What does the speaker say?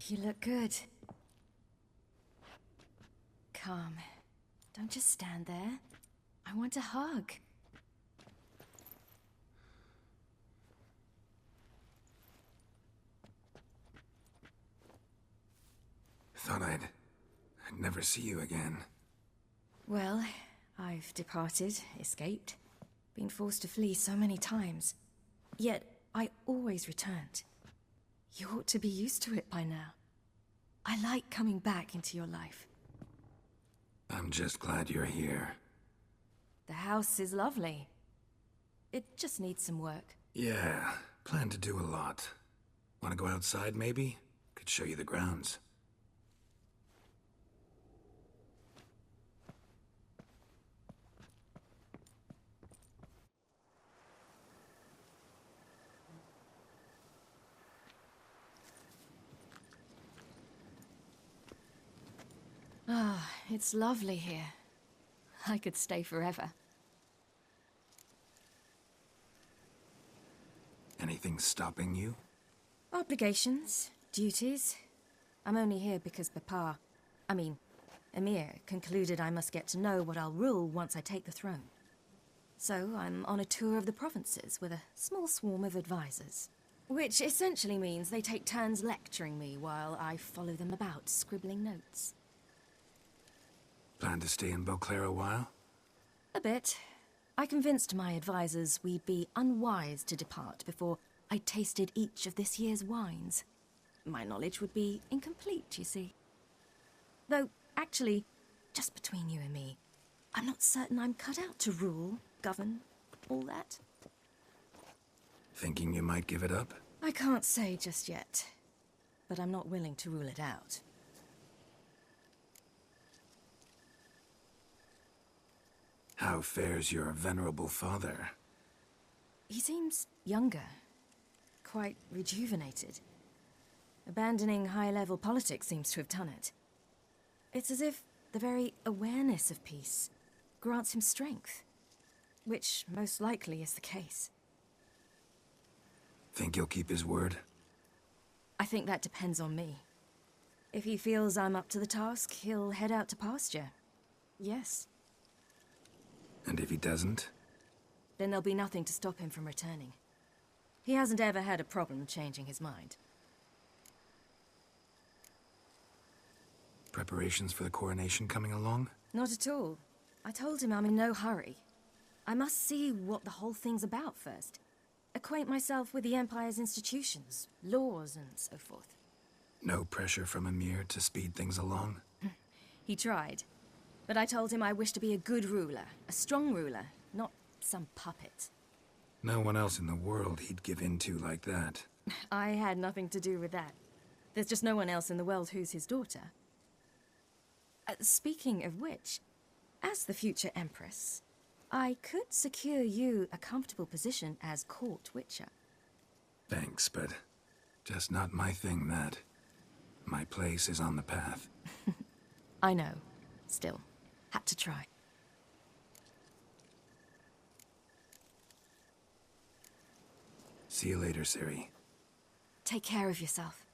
You look good. Come. Don't just stand there. I want a hug. Thought I'd never see you again. Well, I've departed, escaped, been forced to flee so many times. Yet, I always returned. You ought to be used to it by now. I like coming back into your life. I'm just glad you're here. The house is lovely. It just needs some work. Yeah, plan to do a lot. Want to go outside, maybe? Could show you the grounds. Ah, it's lovely here. I could stay forever. Anything stopping you? Obligations, duties. I'm only here because Emir concluded I must get to know what I'll rule once I take the throne. So I'm on a tour of the provinces with a small swarm of advisors. Which essentially means they take turns lecturing me while I follow them about, scribbling notes. Plan to stay in Beauclair a while? A bit. I convinced my advisors we'd be unwise to depart before I tasted each of this year's wines. My knowledge would be incomplete, you see. Though, actually, just between you and me, I'm not certain I'm cut out to rule, govern, all that. Thinking you might give it up? I can't say just yet, but I'm not willing to rule it out. How fares your venerable father? He seems younger, quite rejuvenated. Abandoning high-level politics seems to have done it. It's as if the very awareness of peace grants him strength, which most likely is the case. Think he'll keep his word? I think that depends on me. If he feels I'm up to the task, he'll head out to pasture. Yes. And if he doesn't? Then there'll be nothing to stop him from returning. He hasn't ever had a problem changing his mind. Preparations for the coronation coming along? Not at all. I told him I'm in no hurry. I must see what the whole thing's about first. Acquaint myself with the Empire's institutions, laws, and so forth. No pressure from Emir to speed things along? He tried. But I told him I wish to be a good ruler, a strong ruler, not some puppet. No one else in the world he'd give in to like that. I had nothing to do with that. There's just no one else in the world who's his daughter. Speaking of which, as the future Empress, I could secure you a comfortable position as court witcher. Thanks, but just not my thing, that. My place is on the path. I know. Still, had to try. See you later, Ciri. Take care of yourself.